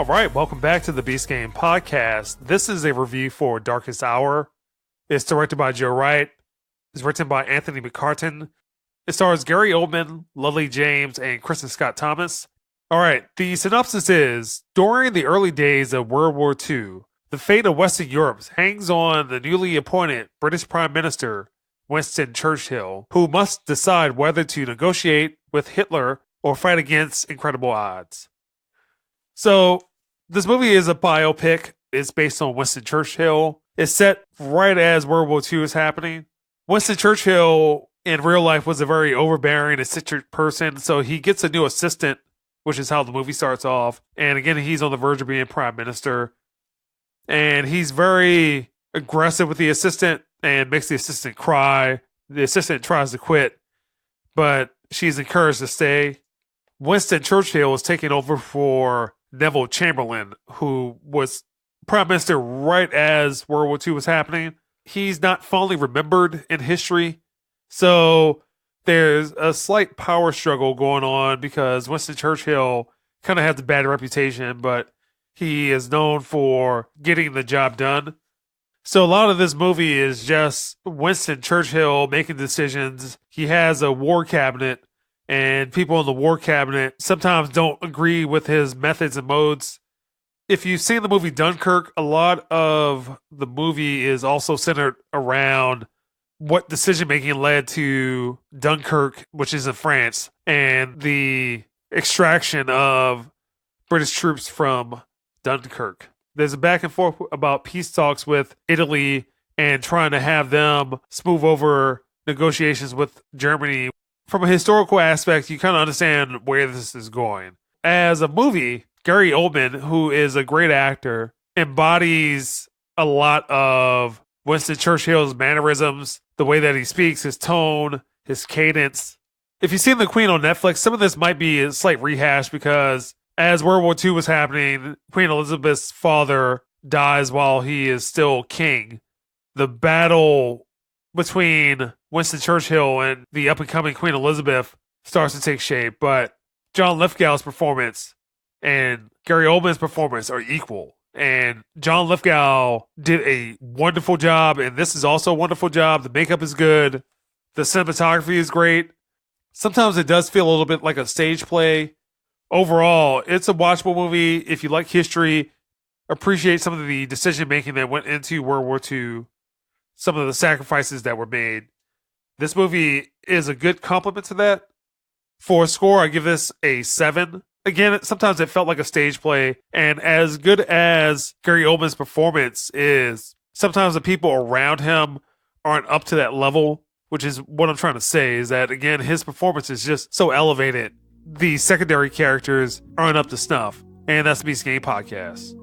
All right, welcome back to the Beast Game Podcast. This is a review for Darkest Hour. It's directed by Joe Wright. It's written by Anthony McCartan. It stars Gary Oldman, Lily James, and Kristen Scott Thomas. All right, the synopsis is, during the early days of World War II, the fate of Western Europe hangs on the newly appointed British Prime Minister, Winston Churchill, who must decide whether to negotiate with Hitler or fight against incredible odds. So, this movie is a biopic. It's based on Winston Churchill. It's set right as World War II is happening. Winston Churchill in real life was a very overbearing, eccentric person, so he gets a new assistant, which is how the movie starts off. And again, he's on the verge of being prime minister. And he's very aggressive with the assistant and makes the assistant cry. The assistant tries to quit, but she's encouraged to stay. Winston Churchill is taking over for Neville Chamberlain, who was prime minister right as World War II was happening. He's not fondly remembered in history. So there's a slight power struggle going on because Winston Churchill kind of has a bad reputation, but he is known for getting the job done. So a lot of this movie is just Winston Churchill making decisions. He has a war cabinet, and people in the war cabinet sometimes don't agree with his methods and modes. If you've seen the movie Dunkirk, a lot of the movie is also centered around what decision-making led to Dunkirk, which is in France, and the extraction of British troops from Dunkirk. There's a back and forth about peace talks with Italy and trying to have them smooth over negotiations with Germany. From a historical aspect, you kind of understand where this is going. As a movie, Gary Oldman, who is a great actor, embodies a lot of Winston Churchill's mannerisms, the way that he speaks, his tone, his cadence. If you've seen The Queen on Netflix, some of this might be a slight rehash because as World War II was happening, Queen Elizabeth's father dies while he is still king. The battle between Winston Churchill and the up-and-coming Queen Elizabeth starts to take shape, but John Lithgow's performance and Gary Oldman's performance are equal. And John Lithgow did a wonderful job, and this is also a wonderful job. The makeup is good. The cinematography is great. Sometimes it does feel a little bit like a stage play. Overall, it's a watchable movie. If you like history, appreciate some of the decision-making that went into World War II, some of the sacrifices that were made. This movie is a good complement to that. For a score, I give this a 7. Again, sometimes it felt like a stage play, and as good as Gary Oldman's performance is, sometimes the people around him aren't up to that level, which is what I'm trying to say, is that, again, his performance is just so elevated. The secondary characters aren't up to snuff, and that's the Beast Game Podcast.